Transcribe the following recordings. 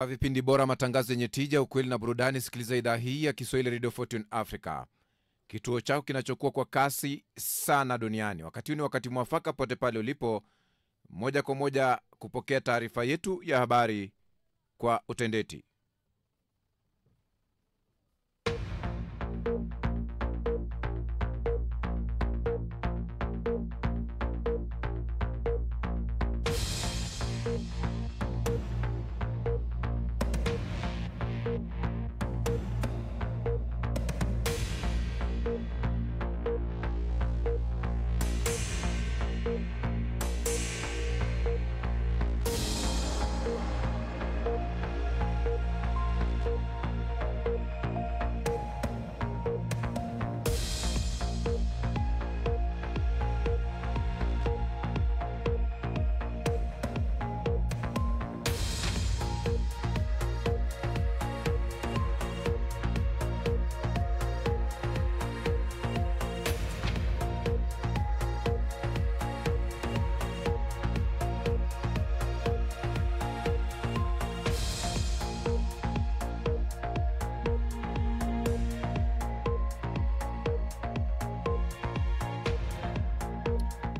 Vipindi bora, matangazo yenye tija, ukweli na burudani. Sikiliza idhaa hii ya Kiswahili Radio Fortune Africa, kituo chako kinachokuwa kwa kasi sana duniani. Wakati huu ni wakati mwafaka, pote pale ulipo, moja kwa moja kupokea taarifa yetu ya habari kwa utendeti.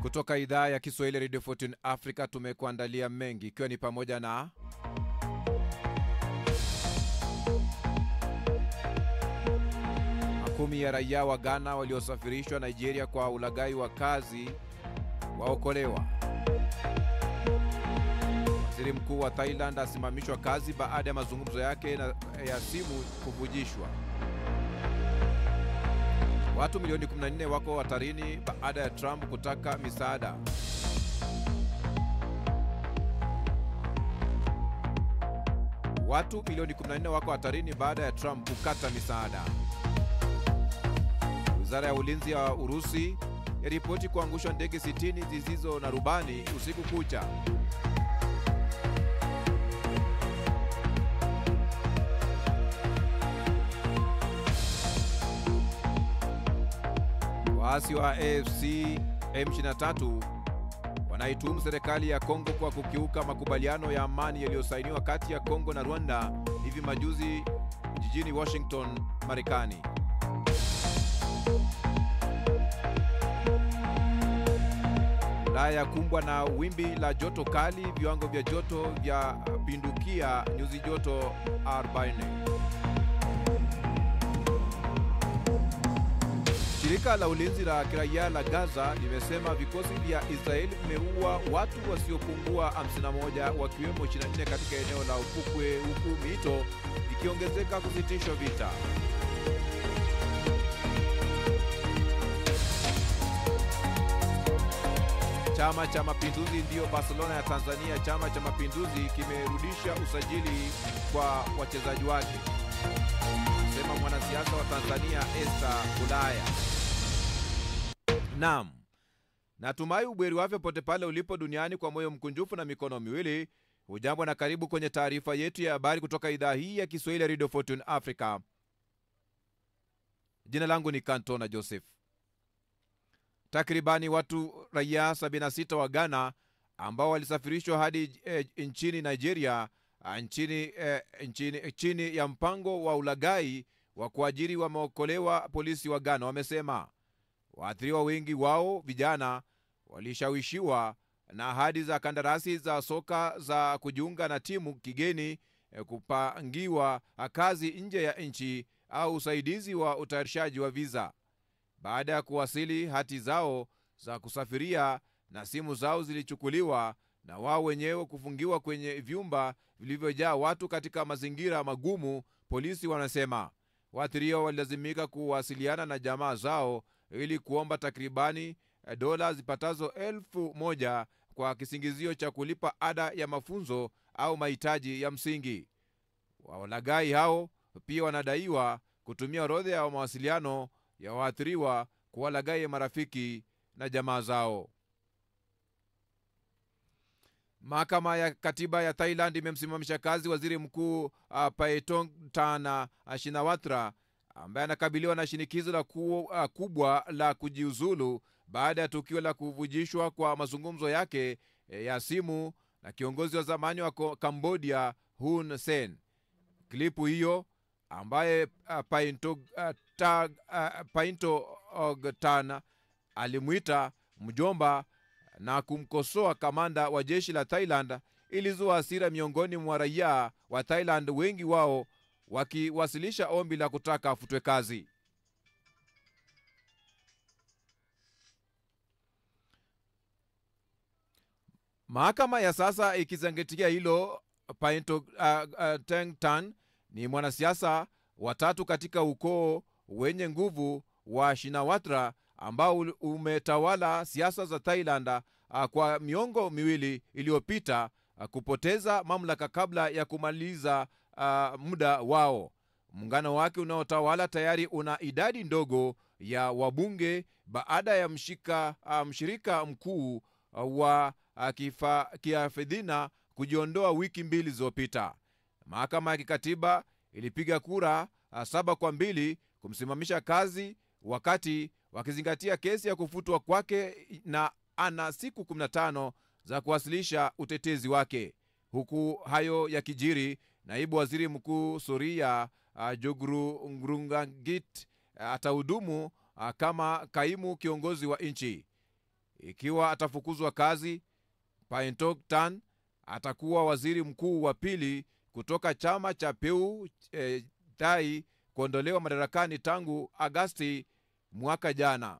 Kutoka idhaa ya Kiswahili Radio Fortune Africa tumekuandalia mengi, ikiwa ni pamoja na makumi ya raia wa Ghana waliosafirishwa Nigeria kwa ulaghai wa kazi waokolewa. Waziri mkuu wa Thailand asimamishwa kazi baada ya mazungumzo yake ya simu kuvujishwa. Watu milioni 14 wako hatarini baada ya Trump kutaka misaada. Watu milioni 14 wako hatarini baada ya Trump kukata misaada. Wizara ya ulinzi ya Urusi yaripoti kuangushwa ndege 60 zisizo na rubani usiku kucha. Waasi wa AFC M23 wanaituhumu serikali ya Kongo kwa kukiuka makubaliano ya amani yaliyosainiwa kati ya Kongo na Rwanda hivi majuzi jijini Washington, Marekani. Ulaya kumbwa na wimbi la joto kali, viwango vya joto vya pindukia nyuzi joto 40. Shirika la ulinzi la kiraia la Gaza limesema vikosi vya Israeli vimeua watu wasiopungua 51 wakiwemo 24 katika eneo la ufukwe, huku mito ikiongezeka kusitishwa vita. Chama cha Mapinduzi ndio Barcelona ya Tanzania. Chama cha Mapinduzi kimerudisha usajili kwa wachezaji wake, sema mwanasiasa wa Tanzania Esther Ulaya. Naam, natumai ubweri wafya pote pale ulipo duniani kwa moyo mkunjufu na mikono miwili. Hujambo na karibu kwenye taarifa yetu ya habari kutoka idhaa hii ya Kiswahili ya Radio Fortune Africa. Jina langu ni Kantona Joseph. Takribani watu raia 76 wa Ghana ambao walisafirishwa hadi nchini Nigeria chini ya mpango wa ulaghai wa kuajiri wameokolewa. Polisi wa Ghana wamesema waathiriwa wengi wao vijana walishawishiwa na ahadi za kandarasi za soka za kujiunga na timu kigeni, kupangiwa kazi nje ya nchi au usaidizi wa utayarishaji wa visa. Baada ya kuwasili, hati zao za kusafiria na simu zao zilichukuliwa na wao wenyewe kufungiwa kwenye vyumba vilivyojaa watu katika mazingira magumu. Polisi wanasema waathiriwa walilazimika kuwasiliana na jamaa zao ili kuomba takribani dola zipatazo 1,000 kwa kisingizio cha kulipa ada ya mafunzo au mahitaji ya msingi. Walaghai hao pia wanadaiwa kutumia orodha ya mawasiliano ya waathiriwa kuwalaghai marafiki na jamaa zao. Mahakama ya Katiba ya Thailand imemsimamisha kazi waziri mkuu Paetongtarn Shinawatra ambaye anakabiliwa na shinikizo la kubwa la kujiuzulu baada ya tukio la kuvujishwa kwa mazungumzo yake ya simu na kiongozi wa zamani wa Cambodia Hun Sen. Klipu hiyo ambaye Paintogtan alimwita mjomba na kumkosoa kamanda wa jeshi la Thailand ilizua hasira miongoni mwa raia wa Thailand, wengi wao wakiwasilisha ombi la kutaka afutwe kazi. Mahakama ya sasa ikizingatilia hilo, Paintogtan ni mwanasiasa watatu katika ukoo wenye nguvu wa Shinawatra ambao umetawala siasa za Thailand kwa miongo miwili iliyopita, kupoteza mamlaka kabla ya kumaliza muda wao. Muungano wake unaotawala tayari una idadi ndogo ya wabunge baada ya mshirika mkuu wa kiafidhina kujiondoa wiki mbili zilizopita. Mahakama ya kikatiba ilipiga kura 7-2 kumsimamisha kazi, wakati wakizingatia kesi ya kufutwa kwake, na ana siku 15 za kuwasilisha utetezi wake. Huku hayo yakijiri, naibu waziri mkuu Soria Jogrungangit atahudumu kama kaimu kiongozi wa nchi. Ikiwa atafukuzwa kazi, Paintogtan atakuwa waziri mkuu wa pili kutoka chama cha Pheu Thai kuondolewa madarakani tangu Agasti mwaka jana.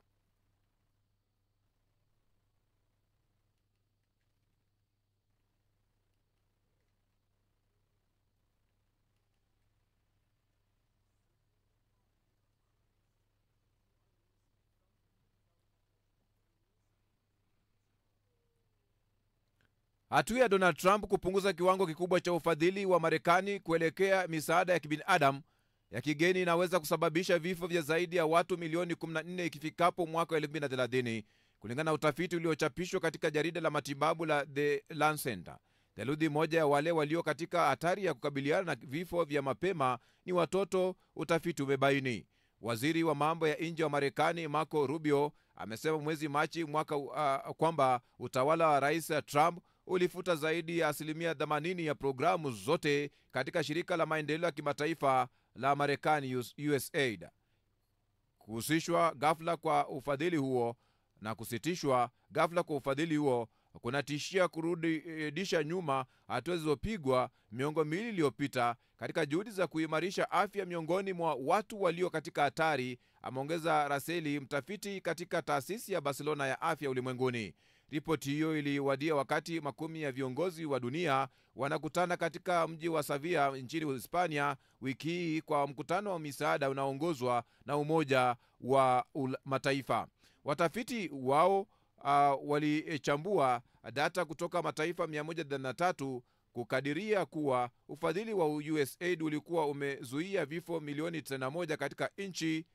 Hatua ya Donald Trump kupunguza kiwango kikubwa cha ufadhili wa Marekani kuelekea misaada ya kibinadamu ya kigeni inaweza kusababisha vifo vya zaidi ya watu milioni 14 ikifikapo mwaka 2030, kulingana na utafiti uliochapishwa katika jarida la matibabu la The Lancet. Theluthi moja ya wale walio katika hatari ya kukabiliana na vifo vya mapema ni watoto, utafiti umebaini. Waziri wa mambo ya nje wa Marekani Marco Rubio amesema mwezi Machi mwaka kwamba utawala wa Rais Trump ulifuta zaidi ya 80% ya programu zote katika shirika la maendeleo ya kimataifa la Marekani USAID. Kuhusishwa ghafla kwa ufadhili huo na kusitishwa ghafla kwa ufadhili huo kunatishia kurudisha nyuma hatua zilizopigwa miongo miwili iliyopita katika juhudi za kuimarisha afya miongoni mwa watu walio katika hatari, ameongeza Raseli, mtafiti katika taasisi ya Barcelona ya afya ulimwenguni. Ripoti hiyo iliwadia wakati makumi ya viongozi wa dunia wanakutana katika mji wa Sevilla nchini Hispania wiki hii kwa mkutano wa misaada unaoongozwa na Umoja wa Mataifa. Watafiti wao walichambua data kutoka mataifa 103 kukadiria kuwa ufadhili wa USAID ulikuwa umezuia vifo milioni 91 katika nchi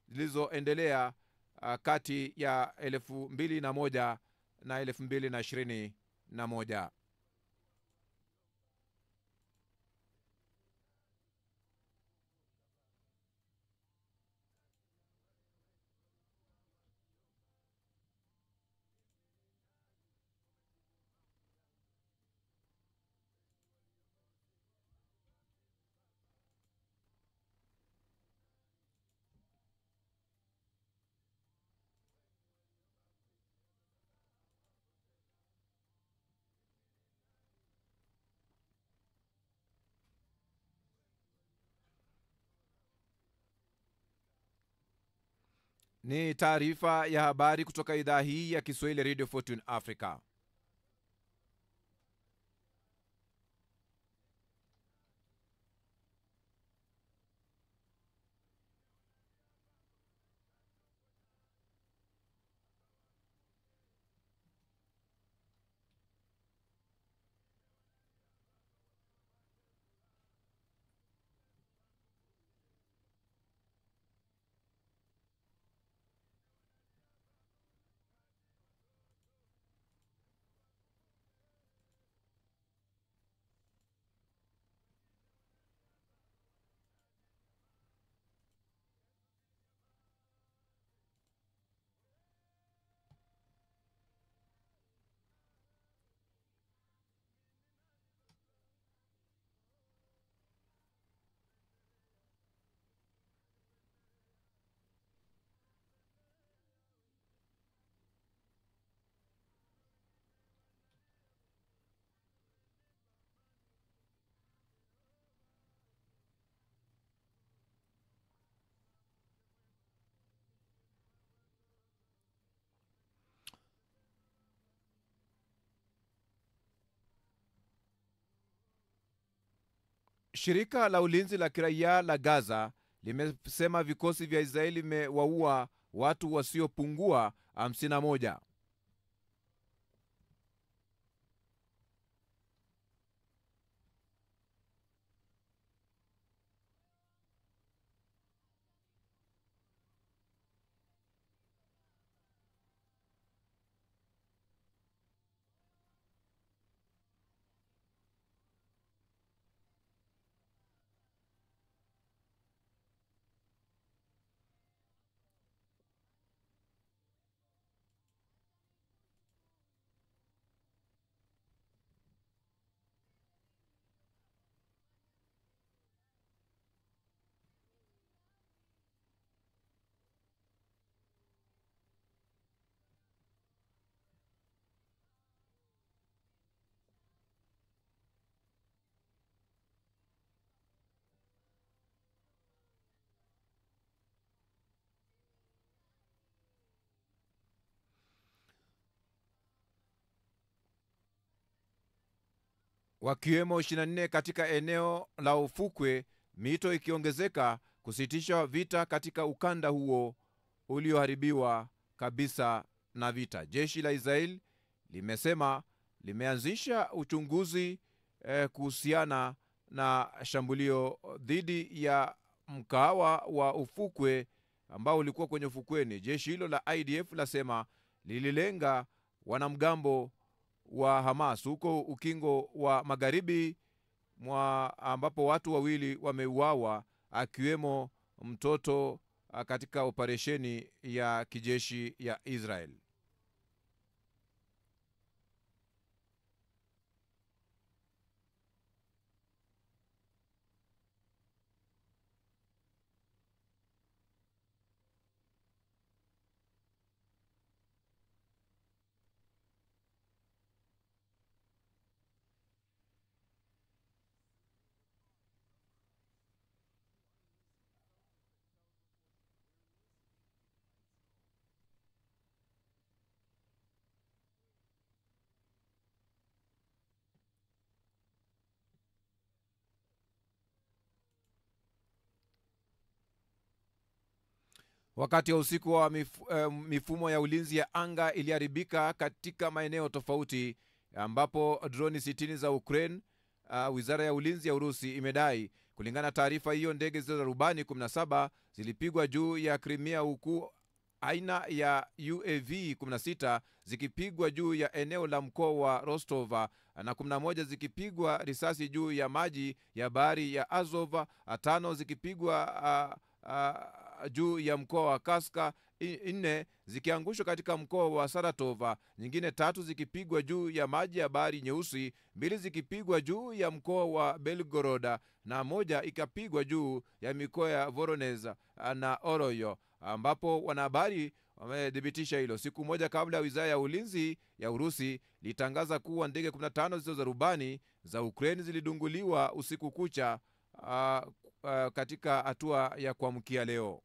zilizoendelea kati ya 2001 na 2021. Ni taarifa ya habari kutoka idhaa hii ya Kiswahili Radio Fortune Africa. Shirika la ulinzi la kiraia la Gaza limesema vikosi vya Israeli vimewaua watu wasiopungua 51. Wakiwemo 24 katika eneo la ufukwe, mito ikiongezeka kusitisha vita katika ukanda huo ulioharibiwa kabisa na vita. Jeshi la Israel limesema limeanzisha uchunguzi kuhusiana na shambulio dhidi ya mkahawa wa ufukwe ambao ulikuwa kwenye ufukweni. Jeshi hilo la IDF lasema lililenga wanamgambo wa Hamas huko ukingo wa magharibi ambapo watu wawili wameuawa, akiwemo mtoto katika operesheni ya kijeshi ya Israel. Wakati wa usiku wa mifumo ya ulinzi ya anga iliharibika katika maeneo tofauti, ambapo droni 60 za Ukraine, wizara ya ulinzi ya Urusi imedai. Kulingana na taarifa hiyo, ndege zilizo za rubani 17 zilipigwa juu ya Crimea, huku aina ya UAV 16 zikipigwa juu ya eneo la mkoa wa Rostov na 11 zikipigwa risasi juu ya maji ya bahari ya Azov, 5 zikipigwa juu ya mkoa wa Kaska, 4 zikiangushwa katika mkoa wa Saratov, nyingine 3 zikipigwa juu ya maji ya bahari Nyeusi, 2 zikipigwa juu ya mkoa wa Belgorod na 1 ikapigwa juu ya mikoa ya Voronezh na Oroyo, ambapo wanahabari wamedhibitisha hilo. Siku moja kabla ya wizara ya ulinzi ya Urusi litangaza kuwa ndege 15 zisizo za rubani za Ukraine zilidunguliwa usiku kucha katika hatua ya kuamkia leo.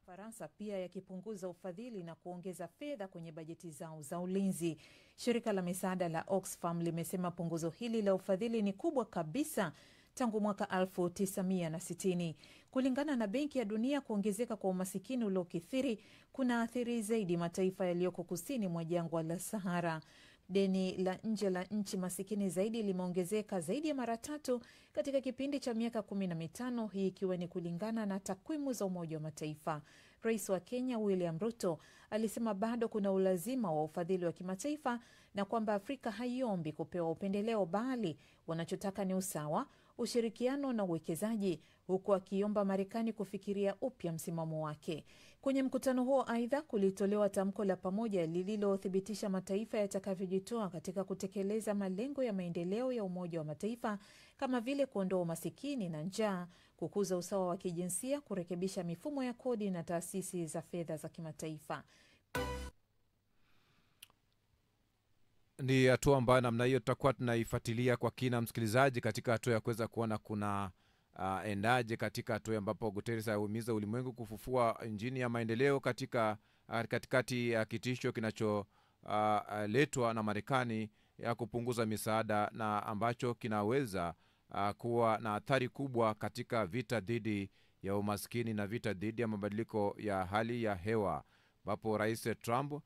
Faransa pia yakipunguza ufadhili na kuongeza fedha kwenye bajeti zao za ulinzi. Shirika la misaada la Oxfam limesema punguzo hili la ufadhili ni kubwa kabisa tangu mwaka 1960. Kulingana na Benki ya Dunia, kuongezeka kwa umasikini uliokithiri kuna athiri zaidi mataifa yaliyoko kusini mwa jangwa la Sahara. Deni la nje la nchi masikini zaidi limeongezeka zaidi ya mara 3 katika kipindi cha miaka 15, hii ikiwa ni kulingana na takwimu za Umoja wa Mataifa. Rais wa Kenya William Ruto alisema bado kuna ulazima wa ufadhili wa kimataifa na kwamba Afrika haiombi kupewa upendeleo, bali wanachotaka ni usawa, ushirikiano na uwekezaji, huku akiomba Marekani kufikiria upya msimamo wake. Kwenye mkutano huo aidha, kulitolewa tamko la pamoja lililothibitisha mataifa yatakavyojitoa katika kutekeleza malengo ya maendeleo ya Umoja wa Mataifa kama vile kuondoa umasikini na njaa, kukuza usawa wa kijinsia, kurekebisha mifumo ya kodi na taasisi za fedha za kimataifa. Ni hatua ambayo namna hiyo tutakuwa tunaifuatilia kwa kina, msikilizaji, katika hatua ya kuweza kuona kuna endaje katika hatua ambapo Guterres ahimiza ulimwengu kufufua injini ya maendeleo katikati ya kitisho kinacholetwa na Marekani ya kupunguza misaada na ambacho kinaweza kuwa na athari kubwa katika vita dhidi ya umaskini na vita dhidi ya mabadiliko ya hali ya hewa, ambapo Rais Trump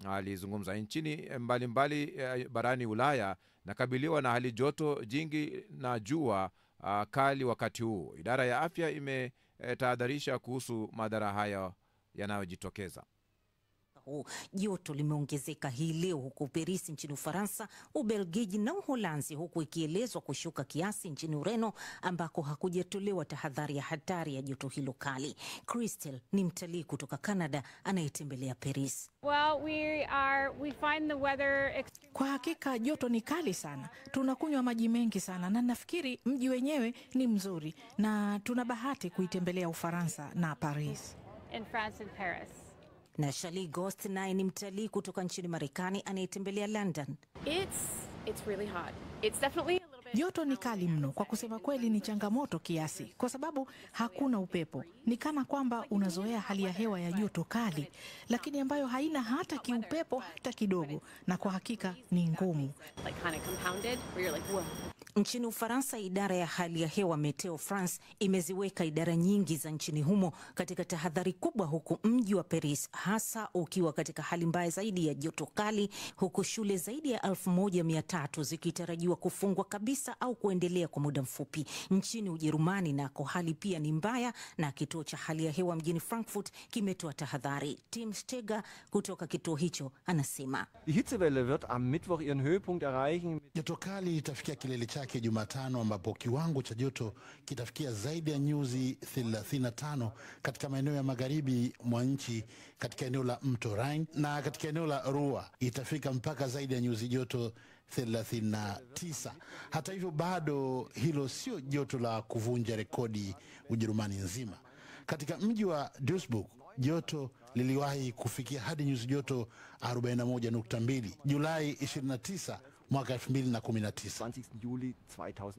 alizungumza nchini mbalimbali barani Ulaya na kabiliwa na hali joto jingi na jua kali wakati huu. Idara ya afya imetahadharisha kuhusu madhara haya yanayojitokeza. Joto limeongezeka hii leo huko Paris nchini Ufaransa, Ubelgiji na Uholanzi, huku ikielezwa kushuka kiasi nchini Ureno ambako hakujatolewa tahadhari ya hatari ya joto hilo kali. Crystal ni mtalii kutoka Canada anayetembelea Paris. Well, we find the weather Kwa hakika joto ni kali sana. Tunakunywa maji mengi sana na nafikiri mji wenyewe ni mzuri na tuna bahati kuitembelea Ufaransa na Paris. in France and Paris. Na Shali Ghost naye ni mtalii kutoka nchini Marekani anayetembelea London. It's really hot. It's definitely a little bit. Joto ni kali mno, kwa kusema kweli ni changamoto kiasi, kwa sababu hakuna upepo. Ni kana kwamba unazoea hali ya hewa ya joto kali, lakini ambayo haina hata kiupepo hata kidogo, na kwa hakika ni ngumu. Like kind of compounded where you're like, whoa. Nchini Ufaransa, idara ya hali ya hewa Meteo France imeziweka idara nyingi za nchini humo katika tahadhari kubwa, huku mji wa Paris hasa ukiwa katika hali mbaya zaidi ya joto kali, huku shule zaidi ya 1300 zikitarajiwa kufungwa kabisa au kuendelea kwa muda mfupi. Nchini Ujerumani nako hali pia ni mbaya, na kituo cha hali ya hewa mjini Frankfurt kimetoa tahadhari. Tim Steger kutoka kituo hicho anasema, Die Hitzewelle wird am Mittwoch ihren Höhepunkt erreichen. Joto kali itafikia kilele chake Jumatano, ambapo kiwango cha joto kitafikia zaidi ya nyuzi 35 katika maeneo ya magharibi mwa nchi, katika eneo la mto Rhine, na katika eneo la Ruhr itafika mpaka zaidi ya nyuzi joto 39. Hata hivyo, bado hilo sio joto la kuvunja rekodi Ujerumani nzima. Katika mji wa Duisburg joto liliwahi kufikia hadi nyuzi joto 41.2 Julai 29 mwaka 2019. 20. Juli 2000.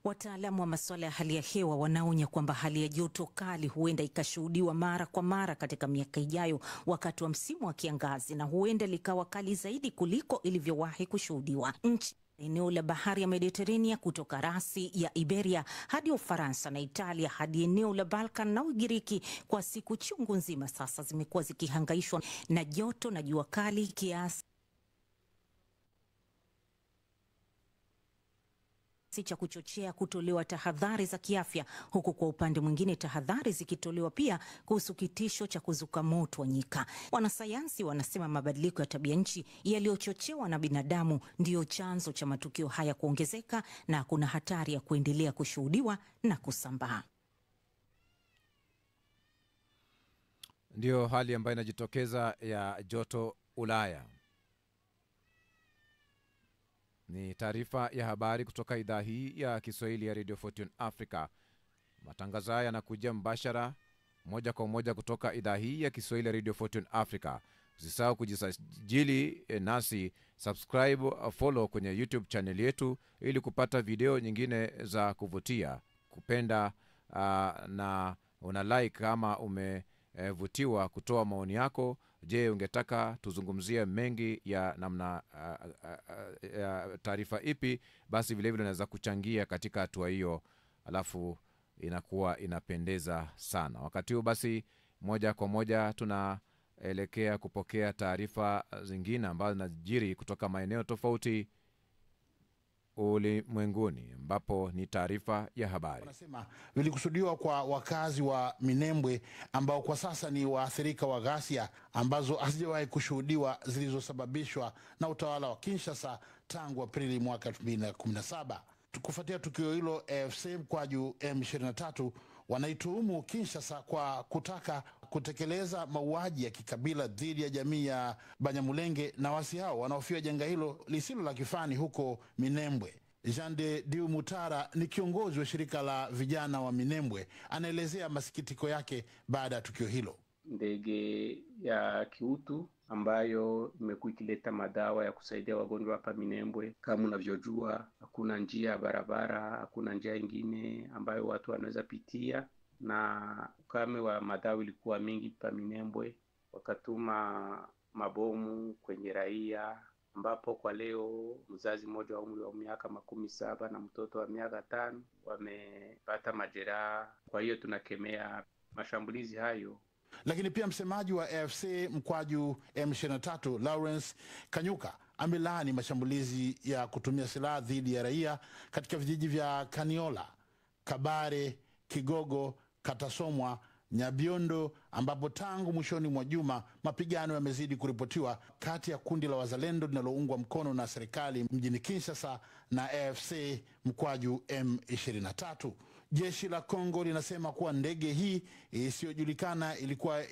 wataalamu wa masuala ya hali ya hewa wanaonya kwamba hali ya joto kali huenda ikashuhudiwa mara kwa mara katika miaka ijayo wakati wa msimu wa kiangazi, na huenda likawa kali zaidi kuliko ilivyowahi kushuhudiwa. Nchi eneo la bahari ya Mediterania kutoka rasi ya Iberia hadi Ufaransa na Italia hadi eneo la Balkan na Ugiriki kwa siku chungu nzima sasa zimekuwa zikihangaishwa na joto na jua kali kiasi cha kuchochea kutolewa tahadhari za kiafya, huku kwa upande mwingine tahadhari zikitolewa pia kuhusu kitisho cha kuzuka moto wa nyika. Wanasayansi wanasema mabadiliko ya tabia nchi yaliyochochewa na binadamu ndiyo chanzo cha matukio haya kuongezeka, na kuna hatari ya kuendelea kushuhudiwa na kusambaa. Ndio hali ambayo inajitokeza ya joto Ulaya. Ni taarifa ya habari kutoka idhaa hii ya Kiswahili ya Radio Fortune Africa. Matangazo haya yanakuja mbashara moja kwa moja kutoka idhaa hii ya Kiswahili ya Radio Fortune Africa. Usisahau kujisajili nasi, subscribe, follow kwenye YouTube channel yetu ili kupata video nyingine za kuvutia. Kupenda na una like kama umevutiwa, kutoa maoni yako. Je, ungetaka tuzungumzie mengi ya namna ya taarifa ipi? Basi vile vile unaweza kuchangia katika hatua hiyo, alafu inakuwa inapendeza sana. Wakati huu basi moja kwa moja tunaelekea kupokea taarifa zingine ambazo zinajiri kutoka maeneo tofauti ulimwenguni, ambapo ni taarifa ya habari. Wanasema vilikusudiwa kwa wakazi wa Minembwe ambao kwa sasa ni waathirika wa ghasia ambazo hazijawahi kushuhudiwa zilizosababishwa na utawala wa Kinshasa tangu Aprili mwaka 2017. Kufuatia tukio hilo, AFC mkwaju M23 wanaituhumu Kinshasa kwa kutaka kutekeleza mauaji ya kikabila dhidi ya jamii ya Banyamulenge, na wasi hao wanaofia janga hilo lisilo la kifani huko Minembwe. Jean de Dieu Mutara ni kiongozi wa shirika la vijana wa Minembwe, anaelezea masikitiko yake baada ya tukio hilo. Ndege ya kiutu ambayo imekuwa ikileta madawa ya kusaidia wagonjwa hapa Minembwe. Kama unavyojua, hakuna njia ya barabara, hakuna njia nyingine ambayo watu wanaweza pitia, na ukame wa madawa ilikuwa mingi hapa Minembwe. Wakatuma mabomu kwenye raia, ambapo kwa leo mzazi mmoja wa umri wa miaka 17 na mtoto wa miaka 5 wamepata majeraha. Kwa hiyo tunakemea mashambulizi hayo. Lakini pia msemaji wa AFC mkwaju M23 Lawrence Kanyuka amelaani mashambulizi ya kutumia silaha dhidi ya raia katika vijiji vya Kaniola, Kabare, Kigogo, Katasomwa, Nyabiondo, ambapo tangu mwishoni mwa juma mapigano yamezidi kuripotiwa kati ya kundi la wazalendo linaloungwa mkono na serikali mjini Kinshasa na AFC mkwaju M23. Jeshi la Kongo linasema kuwa ndege hii isiyojulikana ilikuwa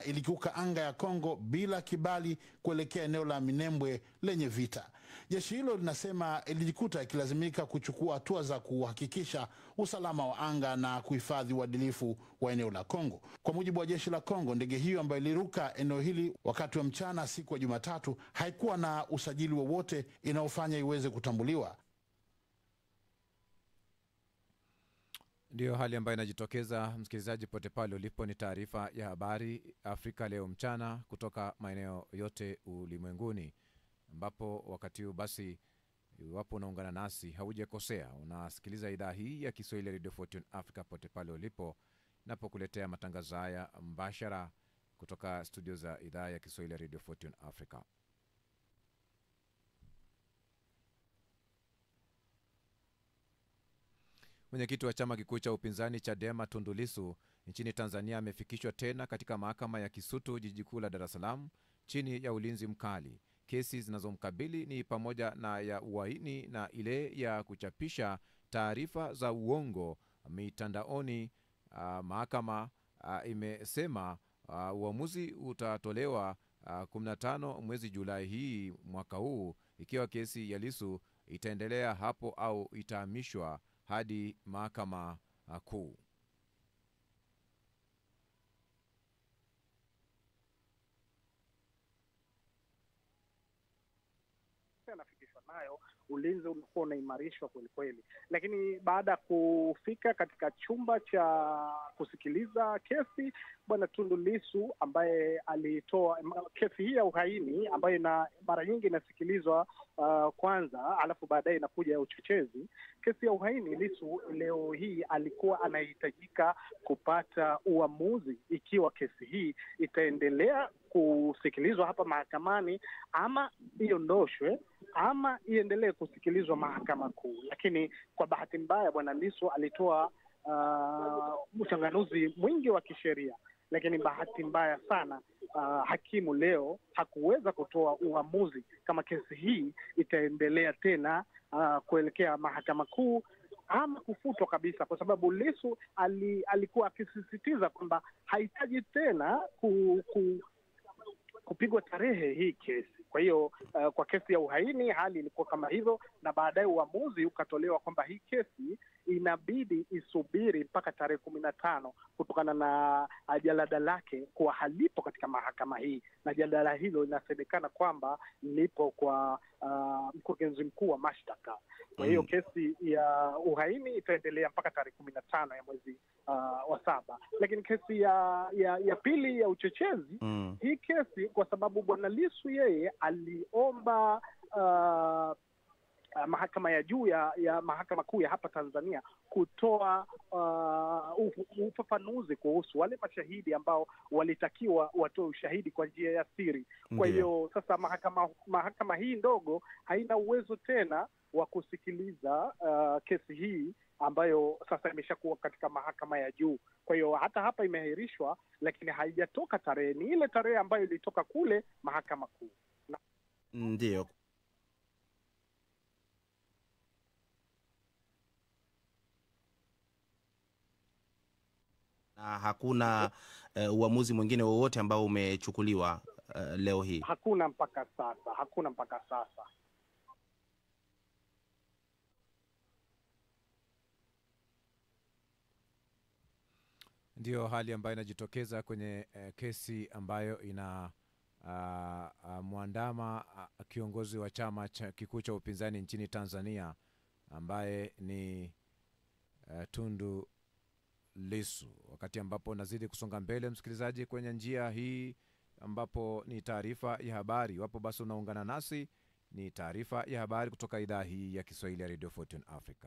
ilikiuka anga ya Kongo bila kibali kuelekea eneo la Minembwe lenye vita. Jeshi hilo linasema ilijikuta ikilazimika kuchukua hatua za kuhakikisha usalama wa anga na kuhifadhi uadilifu wa eneo la Kongo. Kwa mujibu wa jeshi la Kongo, ndege hiyo ambayo iliruka eneo hili wakati wa mchana siku ya Jumatatu haikuwa na usajili wowote inaofanya iweze kutambuliwa. Ndio hali ambayo inajitokeza, msikilizaji, pote pale ulipo. Ni taarifa ya habari Afrika leo mchana kutoka maeneo yote ulimwenguni, ambapo wakati huu basi, iwapo unaungana nasi haujakosea, unasikiliza idhaa hii ya Kiswahili Radio Fortune Africa pote pale ulipo, napokuletea matangazo haya mbashara kutoka studio za idhaa ya Kiswahili Radio Fortune Africa. Mwenyekiti wa chama kikuu cha upinzani Chadema Tundu Lissu nchini Tanzania amefikishwa tena katika mahakama ya Kisutu jiji kuu la Dar es Salaam chini ya ulinzi mkali. Kesi zinazomkabili ni pamoja na ya uhaini na ile ya kuchapisha taarifa za uongo mitandaoni. Mahakama imesema uamuzi utatolewa 15 mwezi Julai hii mwaka huu, ikiwa kesi ya Lissu itaendelea hapo au itahamishwa hadi mahakama kuu. Anafikishwa nayo, ulinzi umekuwa unaimarishwa kweli kweli, lakini baada ya kufika katika chumba cha kusikiliza kesi, bwana Tundu Lissu ambaye alitoa kesi hii ya uhaini ambayo mara nyingi inasikilizwa kwanza alafu baadaye inakuja ya uchochezi. Kesi ya uhaini, Lissu leo hii alikuwa anahitajika kupata uamuzi ikiwa kesi hii itaendelea kusikilizwa hapa mahakamani ama iondoshwe ama iendelee kusikilizwa mahakama kuu. Lakini kwa bahati mbaya bwana Lissu alitoa uchanganuzi mwingi wa kisheria, lakini bahati mbaya sana hakimu leo hakuweza kutoa uamuzi kama kesi hii itaendelea tena kuelekea mahakama kuu ama kufutwa kabisa, kwa sababu Lissu alikuwa akisisitiza kwamba hahitaji tena kupigwa tarehe hii kesi. Kwa hiyo kwa kesi ya uhaini hali ilikuwa kama hivyo, na baadaye uamuzi ukatolewa kwamba hii kesi inabidi isubiri mpaka tarehe 15 kutokana na jalada lake kuwa halipo katika mahakama hii, na jalada hilo linasemekana kwamba lipo kwa mkurugenzi mkuu wa mashtaka. Kwa hiyo kesi ya uhaini itaendelea mpaka tarehe 15 ya mwezi wa 7. Lakini kesi ya pili ya uchochezi, hii kesi kwa sababu bwana Lissu yeye aliomba mahakama ya juu ya mahakama kuu ya hapa Tanzania kutoa ufafanuzi kuhusu wale mashahidi ambao walitakiwa watoe ushahidi kwa njia ya siri. Kwa hiyo sasa mahakama hii ndogo haina uwezo tena wa kusikiliza kesi hii ambayo sasa imeshakuwa katika mahakama ya juu. Kwa hiyo hata hapa imeahirishwa, lakini haijatoka tarehe, ni ile tarehe ambayo ilitoka kule mahakama kuu. Ndio. Na hakuna uamuzi mwingine wowote ambao umechukuliwa leo hii? Hakuna mpaka sasa. Ndiyo hali ambayo inajitokeza kwenye kesi ambayo ina muandama kiongozi wa chama kikuu cha upinzani nchini Tanzania ambaye ni Tundu Lissu. Wakati ambapo nazidi kusonga mbele, msikilizaji, kwenye njia hii ambapo ni taarifa ya habari, wapo basi unaungana nasi, ni taarifa ya habari kutoka idhaa hii ya Kiswahili ya Radio Fortune Africa.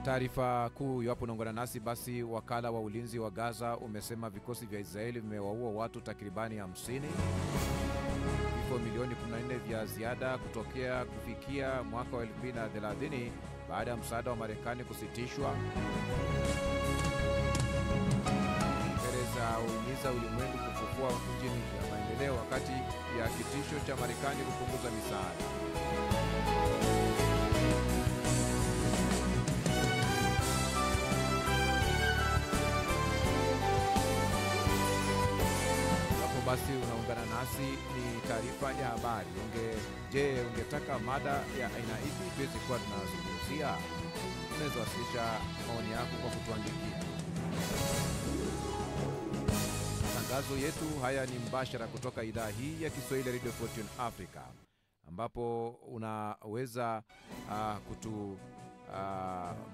Taarifa kuu yapo unaungana nasi, basi wakala wa ulinzi wa Gaza umesema vikosi vya Israeli vimewaua watu takribani 50. Vifo milioni 14 vya ziada kutokea kufikia mwaka wa 2030 baada ya msaada wa Marekani kusitishwa. Uingereza uhimiza ulimwengu kufufua injini ya maendeleo wakati ya kitisho cha Marekani kupunguza misaada. Basi unaungana nasi, ni taarifa ya habari. Ungetaka mada ya aina ipi tuweze kuwa tunazungumzia? Unaweza wasilisha maoni yako kwa kutuandikia. Matangazo yetu haya ni mbashara kutoka idhaa hii ya Kiswahili Radio Fortune Africa, ambapo unaweza kutu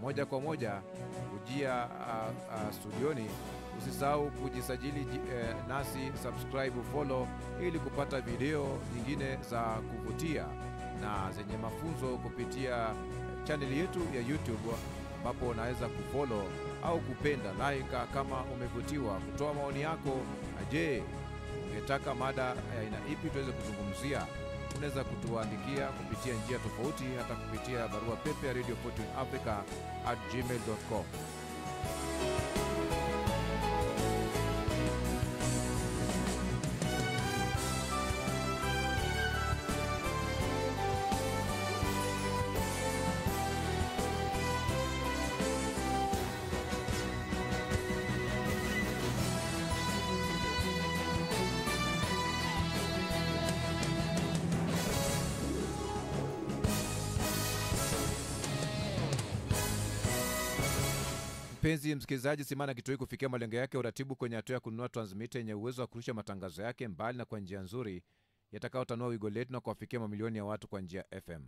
moja kwa moja kujia studioni. Usisahau kujisajili nasi, subscribe, follow ili kupata video nyingine za kuvutia na zenye mafunzo kupitia channel yetu ya YouTube, ambapo unaweza kufollow au kupenda, like kama umevutiwa, kutoa maoni yako. Je, ungetaka mada ya aina ipi tuweze kuzungumzia? Unaweza kutuandikia kupitia njia tofauti, hata kupitia barua pepe ya radiofortuneafrica@gmail.com. Mpenzi msikilizaji, Simana Kitoi kufikia malengo yake uratibu kwenye hatua ya kununua transmitter yenye uwezo wa kurusha matangazo yake mbali na kwa njia nzuri yatakayotanua wigo letu na kuwafikia mamilioni ya watu kwa njia FM.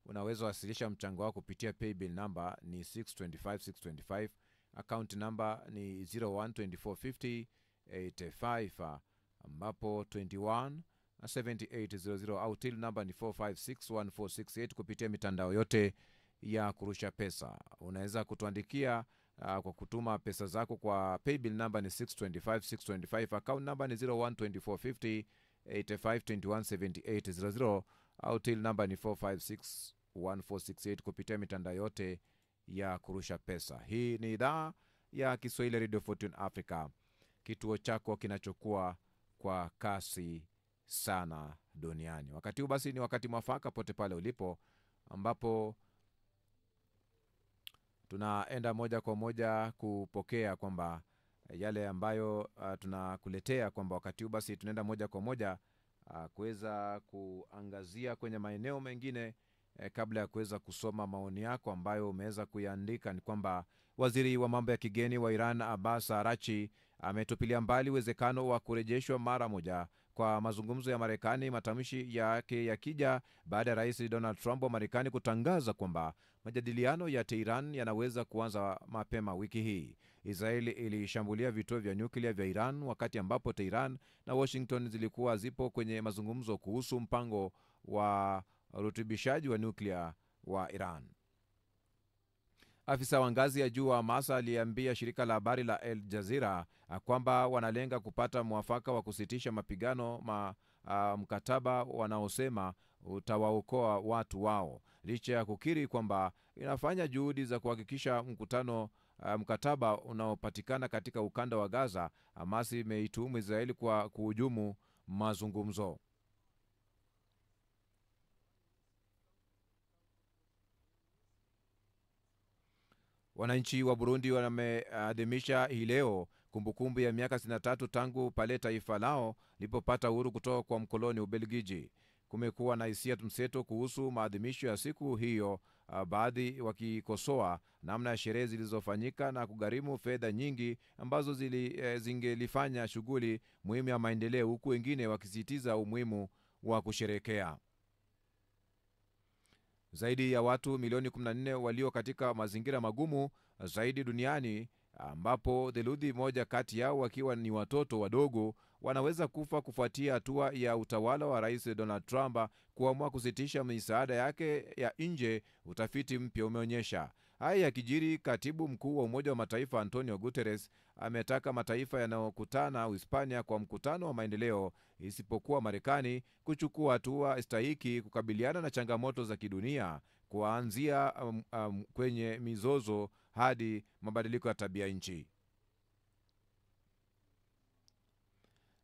Unaweza wasilisha mchango wako kupitia paybill number ni 625625, account number ni 01245085, ambapo 217800, au till number ni 4561468 kupitia mitandao yote ya kurusha pesa. Unaweza kutuandikia kwa kutuma pesa zako kwa paybill number ni 625625, account number ni 01245085217800, au till number ni 4561468 kupitia mitandao yote ya kurusha pesa. Hii ni idhaa ya Kiswahili Radio Fortune Africa, kituo chako kinachokuwa kwa kasi sana duniani. Wakati huu basi ni wakati mwafaka pote pale ulipo, ambapo tunaenda moja kwa moja kupokea kwamba yale ambayo tunakuletea, kwamba wakati huu basi tunaenda moja kwa moja kuweza kuangazia kwenye maeneo mengine. Kabla ya kuweza kusoma maoni yako ambayo umeweza kuyaandika, ni kwamba waziri wa mambo ya kigeni wa Iran Abbas Araghchi ametupilia mbali uwezekano wa kurejeshwa mara moja kwa mazungumzo ya Marekani, matamshi yake yakija baada ya Rais Donald Trump wa Marekani kutangaza kwamba majadiliano ya Tehran yanaweza kuanza mapema wiki hii. Israeli ilishambulia vituo vya nyuklia vya Iran wakati ambapo Tehran na Washington zilikuwa zipo kwenye mazungumzo kuhusu mpango wa urutubishaji wa nyuklia wa Iran. Afisa wa ngazi ya juu wa Hamas aliambia shirika la habari la Al Jazeera kwamba wanalenga kupata mwafaka wa kusitisha mapigano mkataba wanaosema utawaokoa watu wao, licha ya kukiri kwamba inafanya juhudi za kuhakikisha mkataba unaopatikana katika ukanda wa Gaza. Hamas imeituhumu Israeli kwa kuhujumu mazungumzo. Wananchi wa Burundi wameadhimisha hii leo kumbukumbu ya miaka 63 tangu pale taifa lao lipopata uhuru kutoka kwa mkoloni Ubelgiji. Kumekuwa na hisia mseto kuhusu maadhimisho ya siku hiyo, baadhi wakikosoa namna ya sherehe zilizofanyika na kugharimu fedha nyingi ambazo zingelifanya shughuli muhimu ya maendeleo, huku wengine wakisisitiza umuhimu wa kusherekea. Zaidi ya watu milioni 14 walio katika mazingira magumu zaidi duniani, ambapo theluthi moja kati yao wakiwa ni watoto wadogo, wanaweza kufa kufuatia hatua ya utawala wa Rais Donald Trump kuamua kusitisha misaada yake ya nje, utafiti mpya umeonyesha. Haya yakijiri, katibu mkuu wa Umoja wa Mataifa Antonio Guterres ametaka mataifa yanayokutana Uhispania kwa mkutano wa maendeleo isipokuwa Marekani kuchukua hatua stahiki kukabiliana na changamoto za kidunia, kuanzia kwenye mizozo hadi mabadiliko ya tabia nchi.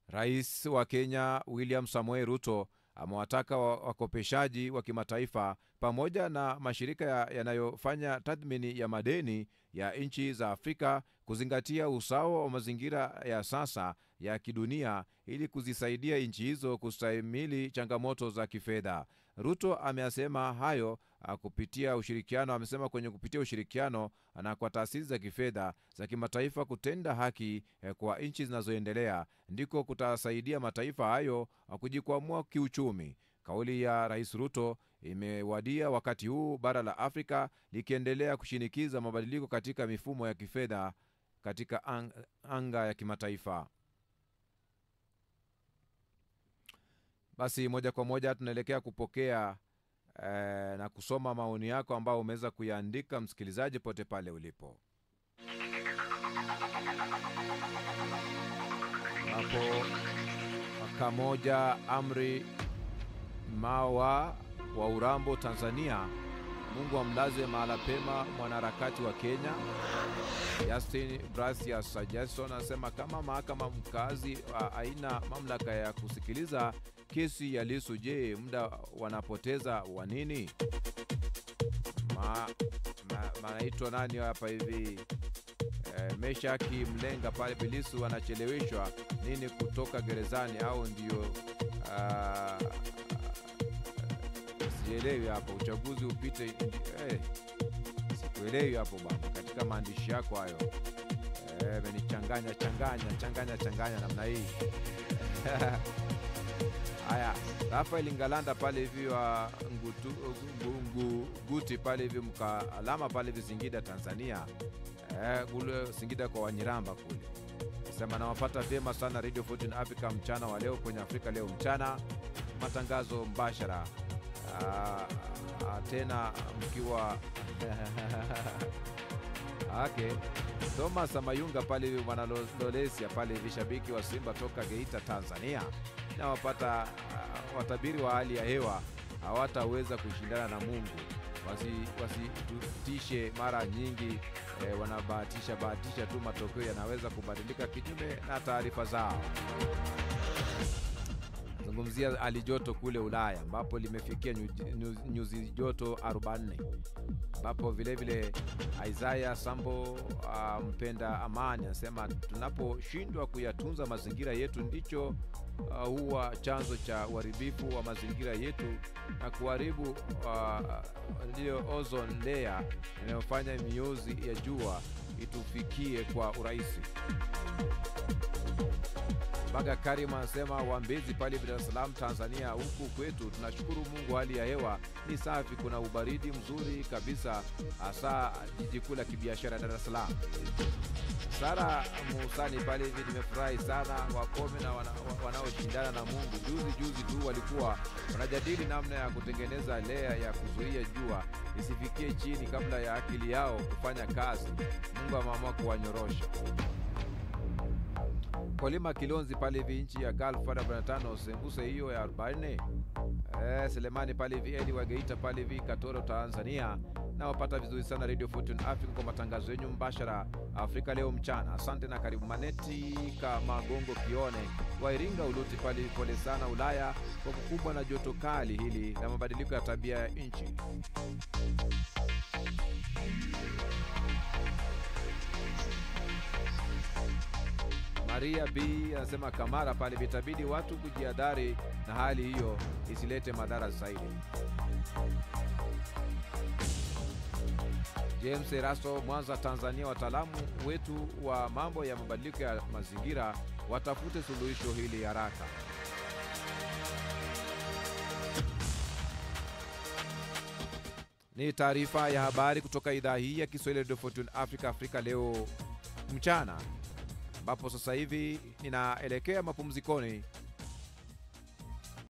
Rais wa Kenya William Samoei Ruto amewataka wakopeshaji wa kimataifa pamoja na mashirika yanayofanya tathmini ya madeni ya nchi za Afrika kuzingatia usawa wa mazingira ya sasa ya kidunia ili kuzisaidia nchi hizo kustahimili changamoto za kifedha. Ruto amesema hayo kupitia ushirikiano na kwa taasisi za kifedha za kimataifa kutenda haki kwa nchi zinazoendelea ndiko kutasaidia mataifa hayo kujikwamua kiuchumi. Kauli ya Rais Ruto imewadia wakati huu bara la Afrika likiendelea kushinikiza mabadiliko katika mifumo ya kifedha katika anga ya kimataifa. Basi moja kwa moja tunaelekea kupokea na kusoma maoni yako ambao umeweza kuyaandika, msikilizaji, pote pale ulipo. Hapo Kamoja Amri Mawa wa Urambo, Tanzania, Mungu amlaze mahala pema mwanaharakati wa Kenya. Justin Brasias Jason anasema kama mahakama mkazi haina mamlaka ya kusikiliza kesi ya Lissu, je, muda wanapoteza wa nini? Manaitwa nani hapa hivi? Meshaki Mlenga pale, Lissu anacheleweshwa nini kutoka gerezani au ndio sielewi hapo, uchaguzi upite sikuelewi hapo bwana, katika maandishi yako hayo changanya namna hii. Haya, Rafael Ngalanda pale hivi wa Guti pale hivi Mkalama pale hivi Singida, Tanzania, kule Singida kwa Wanyiramba kule, sema nawapata vyema sana Radio 14 Africa mchana wa leo kwenye Afrika Leo mchana, matangazo mbashara tena mkiwa okay. Thomas Mayunga pale hivi Mwanalolesia pale hivi shabiki wa Simba toka Geita, Tanzania, na wapata watabiri wa hali ya hewa hawataweza kushindana na Mungu, wasitutishe mara nyingi, wanabahatisha tu, matokeo yanaweza kubadilika kinyume na taarifa zao. Zungumzia hali joto kule Ulaya ambapo limefikia nyuzi joto 40, ambapo vile Isaiah Sambo mpenda amani anasema tunaposhindwa kuyatunza mazingira yetu ndicho huwa chanzo cha uharibifu wa mazingira yetu na kuharibu ndio ozone layer inayofanya mionzi ya jua itufikie kwa urahisi. Baga Karim anasema Wambezi pale Dar es Salaam Tanzania, huku kwetu tunashukuru Mungu, hali ya hewa ni safi, kuna ubaridi mzuri kabisa, hasa jiji kuu la kibiashara Dar es Salaam. Sara Musani pale hivi, nimefurahi sana Wakome na wanaoshindana na Mungu. Juzi tu walikuwa wanajadili namna ya kutengeneza lea ya kuzuia jua isifikie chini kabla ya akili yao kufanya kazi. Mungu ameamua kuwanyorosha. Kolima Kilonzi pale hivi, nchi ya Gulf 45 sembuse hiyo ya 40. Selemani pale hivi, Eli wa Geita pale hivi, Katoro Tanzania, na wapata vizuri sana Radio Fortune Africa kwa matangazo yenu mbashara Afrika leo mchana. Asante na karibu. Maneti kama Gongo Kione wa Iringa Uluti pale, pole sana Ulaya kwa kukumbwa na joto kali hili na mabadiliko ya tabia ya nchi. Maria B anasema Kamara pale vitabidi watu kujiadhari na hali hiyo isilete madhara zaidi. James Erasto Mwanza Tanzania, wataalamu wetu wa mambo ya mabadiliko ya mazingira watafute suluhisho hili haraka. Ni taarifa ya habari kutoka idhaa hii ya Kiswahili Radio Fortune Africa, Afrika leo mchana, ambapo sasa hivi ninaelekea mapumzikoni.